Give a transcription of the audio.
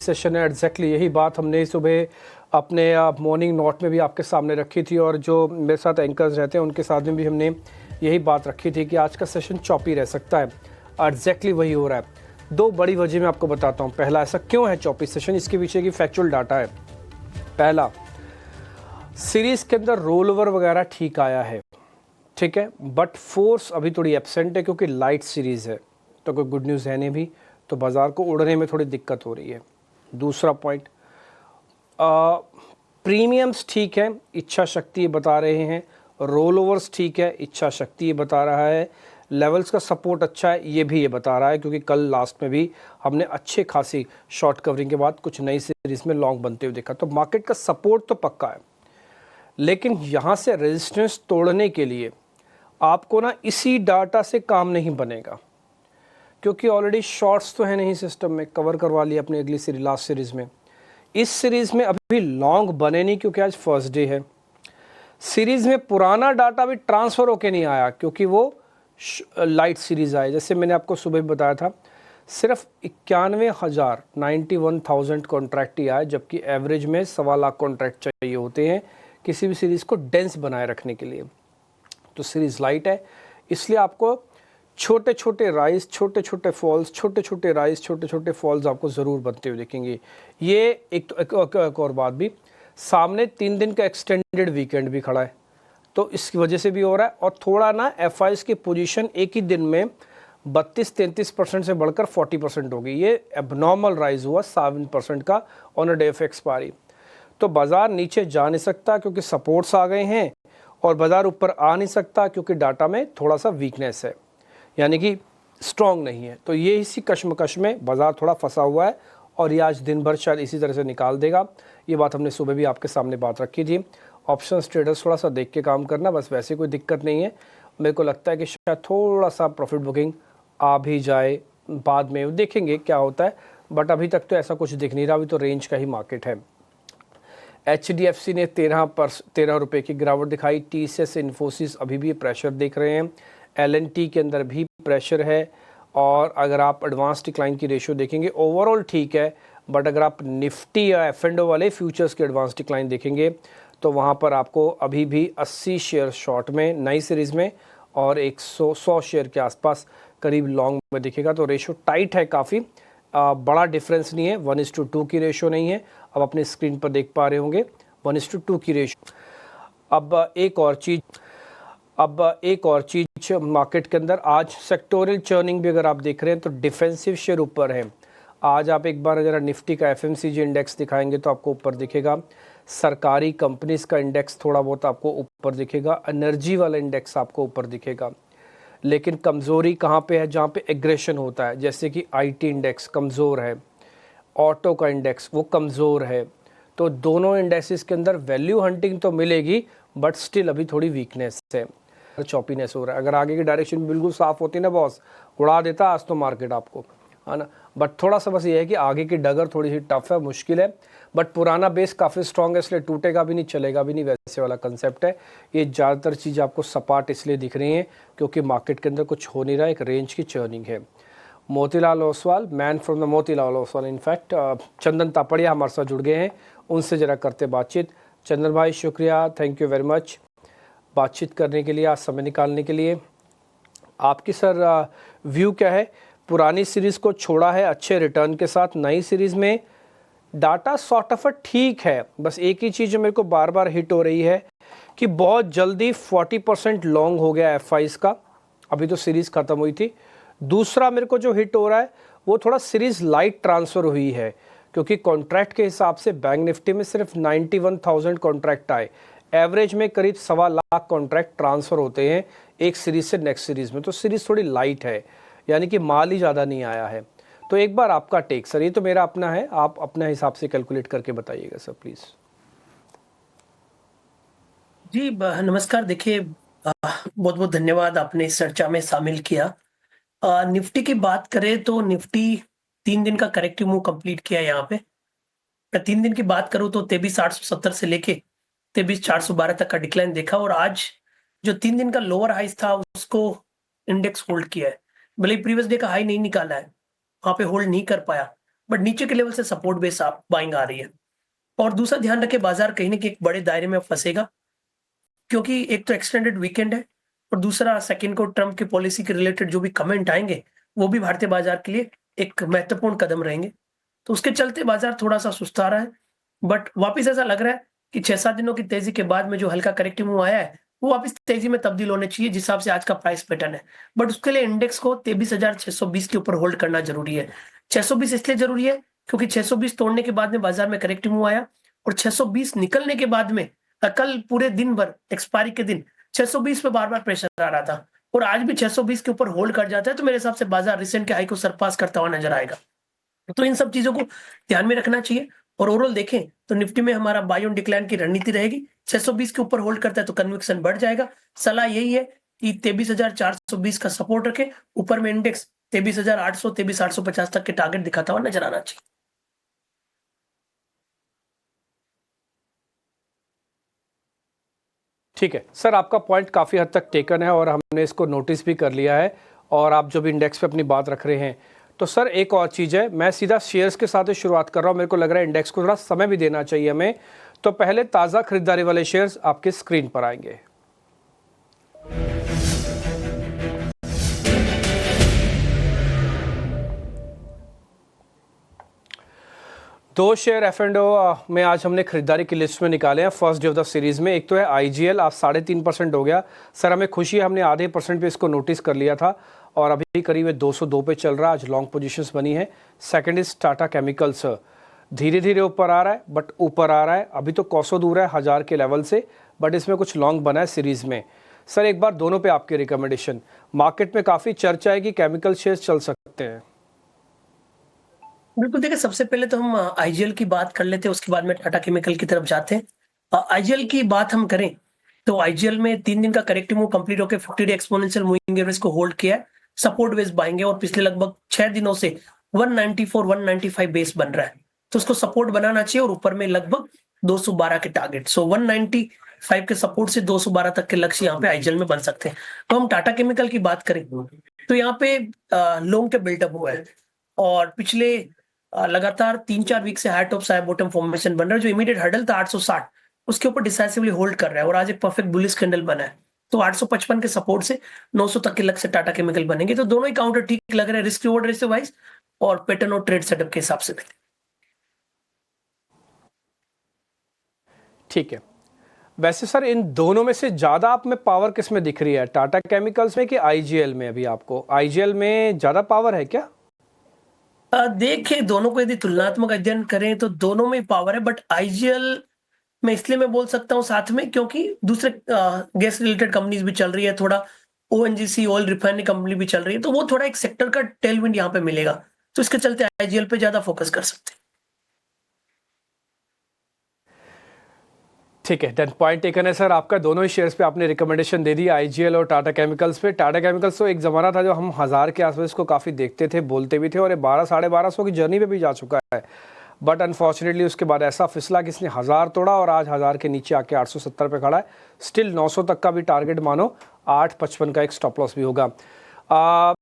Session है। Exactly यही बात हमने सुबह अपने मॉर्निंग नोट में भी आपके सामने रखी थी और जो मेरे साथ एंकर्स रहते हैं उनके साथ में भी हमने यही बात रखी थी कि आज का सेशन चॉपी रह सकता है। एग्जैक्टली वही हो रहा है। दो बड़ी वजह मैं आपको बताता हूँ। पहला, ऐसा क्यों है चॉपी सेशन, इसके पीछे की फैक्चुअल डाटा है। पहला, सीरीज के अंदर रोल ओवर वगैरह ठीक आया है, ठीक है, बट फोर्स अभी थोड़ी एब्सेंट है क्योंकि लाइट सीरीज है, तो कोई गुड न्यूज़ है नहीं भी, तो बाजार को उड़ने में थोड़ी दिक्कत हो रही है। दूसरा पॉइंट, प्रीमियम्स ठीक है, इच्छा शक्ति बता रहे हैं, रोल ओवर्स ठीक है, इच्छा शक्ति ये बता रहा है, लेवल्स का सपोर्ट अच्छा है ये भी ये बता रहा है, क्योंकि कल लास्ट में भी हमने अच्छे खासी शॉर्ट कवरिंग के बाद कुछ नई सीरीज में लॉन्ग बनते हुए देखा। तो मार्केट का सपोर्ट तो पक्का है, लेकिन यहाँ से रेजिस्टेंस तोड़ने के लिए आपको ना इसी डाटा से काम नहीं बनेगा, क्योंकि ऑलरेडी शॉर्ट्स तो है नहीं सिस्टम में, कवर करवा लिया अपनी अगली सीरीज, लास्ट सीरीज में। इस सीरीज में अभी लॉन्ग बने नहीं क्योंकि आज फर्स्ट डे है। सीरीज में पुराना डाटा भी ट्रांसफर होके नहीं आया क्योंकि वो लाइट सीरीज आए। जैसे मैंने आपको सुबह बताया था, सिर्फ 91,000 कॉन्ट्रैक्ट ही आए, जबकि एवरेज में 1.25 लाख कॉन्ट्रैक्ट चाहिए होते हैं किसी भी सीरीज को डेंस बनाए रखने के लिए। तो सीरीज लाइट है, इसलिए आपको छोटे छोटे राइज, छोटे छोटे फॉल्स, छोटे छोटे राइज, छोटे छोटे फॉल्स आपको ज़रूर बनते हुए दिखेंगे। ये एक और बात भी, सामने 3 दिन का एक्सटेंडेड वीकेंड भी खड़ा है, तो इसकी वजह से भी हो रहा है। और थोड़ा ना एफआईज की पोजीशन एक ही दिन में 32-33% से बढ़कर 40% होगी। ये एबनॉर्मल राइज हुआ 7% का on a day of expiry. तो बाजार नीचे जा नहीं सकता क्योंकि सपोर्ट्स आ गए हैं, और बाजार ऊपर आ नहीं सकता क्योंकि डाटा में थोड़ा सा वीकनेस है, यानी कि स्ट्रॉन्ग नहीं है। तो ये इसी कश्मकश में बाजार थोड़ा फंसा हुआ है, और ये आज दिन भर शायद इसी तरह से निकाल देगा। ये बात हमने सुबह भी आपके सामने बात रखी थी। ऑप्शंस ट्रेडर्स थोड़ा सा देख के काम करना, बस, वैसे कोई दिक्कत नहीं है। मेरे को लगता है कि शायद थोड़ा सा प्रॉफिट बुकिंग आ भी जाए, बाद में देखेंगे क्या होता है, बट अभी तक तो ऐसा कुछ दिख नहीं रहा। अभी तो रेंज का ही मार्केट है। HDFC ने 13 रुपये की गिरावट दिखाई। TCS, इन्फोसिस अभी भी प्रेशर देख रहे हैं। LNT के अंदर भी प्रेशर है। और अगर आप एडवांस डिक्लाइन की रेशियो देखेंगे, ओवरऑल ठीक है, बट अगर आप निफ्टी या F&O वाले फ्यूचर्स के एडवांस डिक्लाइन देखेंगे तो वहाँ पर आपको अभी भी 80 शेयर शॉर्ट में नई सीरीज़ में और 100 शेयर के आसपास करीब लॉन्ग में दिखेगा। तो रेशियो टाइट है काफ़ी, बड़ा डिफरेंस नहीं है, 1:2 की रेशियो नहीं है। अब अपने स्क्रीन पर देख पा रहे होंगे 1:2 की रेशियो। अब एक और चीज़ मार्केट के अंदर, आज सेक्टोरियल चर्निंग भी अगर आप देख रहे हैं तो डिफेंसिव शेयर ऊपर है। आज आप एक बार अगर निफ्टी का FMCG इंडेक्स दिखाएंगे तो आपको ऊपर दिखेगा। सरकारी कंपनीज का इंडेक्स थोड़ा बहुत आपको ऊपर दिखेगा। एनर्जी वाला इंडेक्स आपको ऊपर दिखेगा। लेकिन कमज़ोरी कहाँ पे है? जहाँ पे एग्रेशन होता है, जैसे कि IT इंडेक्स कमज़ोर है, ऑटो का इंडेक्स वो कमज़ोर है। तो दोनों इंडेक्सेस के अंदर वैल्यू हंटिंग तो मिलेगी, बट स्टिल अभी थोड़ी वीकनेस है, चॉपीनेस हो रहा है। अगर आगे की डायरेक्शन बिल्कुल साफ़ होती ना बॉस, उड़ा देता आज तो मार्केट आपको, है ना। बट थोड़ा सा बस ये है कि आगे की डगर थोड़ी सी टफ है, मुश्किल है, बट पुराना बेस काफ़ी स्ट्रॉन्ग है, इसलिए टूटेगा भी नहीं, चलेगा भी नहीं, वैसे वाला कंसेप्ट है। ये ज़्यादातर चीज़ आपको सपाट इसलिए दिख रही हैं क्योंकि मार्केट के अंदर कुछ हो नहीं रहा, एक रेंज की चर्निंग है। Motilal Oswal, man from the Motilal Oswal, in fact Chandan Tapadia हमारे साथ जुड़ गए हैं, उनसे ज़रा करते बातचीत। चंदन भाई शुक्रिया, थैंक यू वेरी मच बातचीत करने के लिए, आज समय निकालने के लिए। आपकी सर व्यू क्या है? पुरानी सीरीज़ को छोड़ा है अच्छे रिटर्न के साथ, नई सीरीज़ में डाटा सॉर्ट ऑफ ठीक है, बस एक ही चीज़ जो मेरे को बार बार हिट हो रही है कि बहुत जल्दी 40% लॉन्ग हो गया FIs का, अभी तो सीरीज़ ख़त्म हुई थी। दूसरा मेरे को जो हिट हो रहा है वो थोड़ा सीरीज़ लाइट ट्रांसफ़र हुई है, क्योंकि कॉन्ट्रैक्ट के हिसाब से बैंक निफ्टी में सिर्फ 91,000 कॉन्ट्रैक्ट आए, एवरेज में करीब 1.25 लाख कॉन्ट्रैक्ट ट्रांसफ़र होते हैं एक सीरीज़ से नेक्स्ट सीरीज़ में। तो सीरीज़ थोड़ी लाइट है, यानी कि माल ही ज़्यादा नहीं आया है। तो एक बार आपका टेक सर, ये तो मेरा अपना है, आप अपने हिसाब से कैलकुलेट करके बताइएगा सर प्लीज़। जी नमस्कार। देखिए, बहुत बहुत धन्यवाद आपने इस चर्चा में शामिल किया। निफ्टी की बात करें तो निफ्टी 3 दिन का करेक्टिव मूव कंप्लीट किया यहाँ पे। मैं 3 दिन की बात करूँ तो 23,870 से लेके 23,412 तक का डिक्लाइन देखा, और आज जो 3 दिन का लोअर हाइस था उसको इंडेक्स होल्ड किया है। भले ही प्रीवियस डे का हाई नहीं निकाला है, वहाँ पे होल्ड नहीं कर पाया, बट नीचे के लेवल से सपोर्ट बेस आप बाइंग आ रही है। और दूसरा ध्यान रखें, बाजार कहीं ना कहीं एक बड़े दायरे में फंसेगा, क्योंकि एक तो एक्सटेंडेड वीकेंड है और दूसरा सेकंड को ट्रम्प की पॉलिसी के रिलेटेड जो भी कमेंट आएंगे वो भी भारतीय बाजार के लिए एक महत्वपूर्ण कदम रहेंगे। तो उसके चलते बाजार थोड़ा सा सुस्ता रहा है, बट वापस ऐसा लग रहा है कि 6-7 दिनों की तेजी के बाद में जो हल्का करेक्टिव मूव आया है वो वापस तेजी में तब्दील होने चाहिए, जिस हिसाब से आज का प्राइस पैटर्न है। बट उसके लिए इंडेक्स को 23,620 के ऊपर होल्ड करना जरूरी है। 620 इसलिए जरूरी है क्योंकि 620 तोड़ने के बाद में बाजार में करेक्टिव मूव आया, और 620 निकलने के बाद में कल पूरे दिन भर एक्सपायरी के दिन 620 पे बार बार प्रेशर आ रहा था, और आज भी 620 के ऊपर होल्ड कर जाता है तो मेरे हिसाब से बाजार रिसेंट के हाई को सरपास करता हुआ नजर आएगा। तो इन सब चीजों को ध्यान में रखना चाहिए। और ओवरऑल देखें तो निफ्टी में हमारा बाय ऑन डिक्लाइन की रणनीति रहेगी। 620 के ऊपर होल्ड करता है तो कन्विक्शन बढ़ जाएगा। सलाह यही है कि 23,420 का सपोर्ट रखें, ऊपर में इंडेक्स 23,800 23,850 तक के टारगेट दिखाता हुआ नजर आना चाहिए। ठीक है सर, आपका पॉइंट काफ़ी हद तक टेकन है और हमने इसको नोटिस भी कर लिया है। और आप जो भी इंडेक्स पे अपनी बात रख रहे हैं, तो सर एक और चीज़ है, मैं सीधा शेयर्स के साथ ही शुरुआत कर रहा हूँ। मेरे को लग रहा है इंडेक्स को थोड़ा समय भी देना चाहिए हमें। तो पहले ताज़ा खरीदारी वाले शेयर्स आपकी स्क्रीन पर आएंगे। दो शेयर F&O में आज हमने खरीदारी की लिस्ट में निकाले हैं first day of the series में। एक तो है IGL, आज 3.5% हो गया। सर हमें खुशी है, हमने आधे % पे इसको नोटिस कर लिया था और अभी करीब 202 पे चल रहा है। आज लॉन्ग पोजीशंस बनी है। सेकंड इज टाटा केमिकल्स, धीरे धीरे ऊपर आ रहा है, बट ऊपर आ रहा है। अभी तो कौसों दूर है 1000 के लेवल से, बट इसमें कुछ लॉन्ग बना है सीरीज़ में। सर एक बार दोनों पे आपकी रिकमेंडेशन। मार्केट में काफ़ी चर्चा है कि केमिकल शेयर्स चल सकते हैं। बिल्कुल, देखिए सबसे पहले तो हम आईजीएल की बात कर लेते हैं, उसके बाद में टाटा केमिकल की तरफ जाते हैं। आईजीएल की बात हम करें तो आईजीएल में 3 दिन का करेक्टिव मूव कंप्लीट होकर 50 डे एक्सपोनेंशियल मूविंग एवरेज को होल्ड किया है। सपोर्ट बेस बाएंगे और पिछले लगभग 6 दिनों से 194 195 बेस बन रहा है, तो उसको सपोर्ट बनाना चाहिए और ऊपर में लगभग 212 के टारगेट। सो 195 के सपोर्ट से 212 तक के लक्ष्य यहाँ पे आईजीएल में बन सकते हैं। तो हम टाटा केमिकल की बात करें तो यहाँ पे लॉन्ग के बिल्टअप हुआ है और पिछले लगातार 3-4 वीक से high top high bottom formation बन रहा है। जो इमीडिएट हर्डल था 860, उसके ऊपर डिसाइसिवली होल्ड कर रहा है और आज एक परफेक्ट बुलिश कैंडल बना है। तो 855 के सपोर्ट से 900 तक के लक्ष्य टाटा केमिकल बनेंगे। तो दोनों ही काउंटर ठीक लग रहे हैं रिस्क रिवॉर्ड रेशियो वाइज और पैटर्न और ट्रेड सेटअप के हिसाब से। ठीक है, वैसे सर इन दोनों में से ज़्यादा आप में पावर किस में दिख रही है, टाटा केमिकल्स में कि आईजीएल में? अभी आपको आईजीएल में ज़्यादा पावर है क्या? देखिए दोनों को यदि तुलनात्मक अध्ययन करें तो दोनों में पावर है, बट आईजीएल में इसलिए मैं बोल सकता हूँ साथ में क्योंकि दूसरे गैस रिलेटेड कंपनीज भी चल रही है, थोड़ा ओएनजीसी ऑयल रिफाइनरी कंपनी भी चल रही है, तो वो थोड़ा एक सेक्टर का टेलविंड यहाँ पे मिलेगा, तो इसके चलते आईजीएल पे ज्यादा फोकस कर सकते हैं। ठीक है, डन, पॉइंट टेकन है सर आपका। दोनों ही शेयर्स पे आपने रिकमेंडेशन दे दी, आईजीएल और टाटा केमिकल्स पे। टाटा केमिकल्स तो एक ज़माना था जो हम 1000 के आसपास इसको काफ़ी देखते थे, बोलते भी थे, और ये 1200-1250 की जर्नी पे भी जा चुका है। बट अनफॉर्चुनेटली उसके बाद ऐसा फिसला कि इसने 1000 तोड़ा और आज 1000 के नीचे आके 870 पे खड़ा है। स्टिल 900 तक का भी टारगेट मानो, 855 का एक स्टॉप लॉस भी होगा।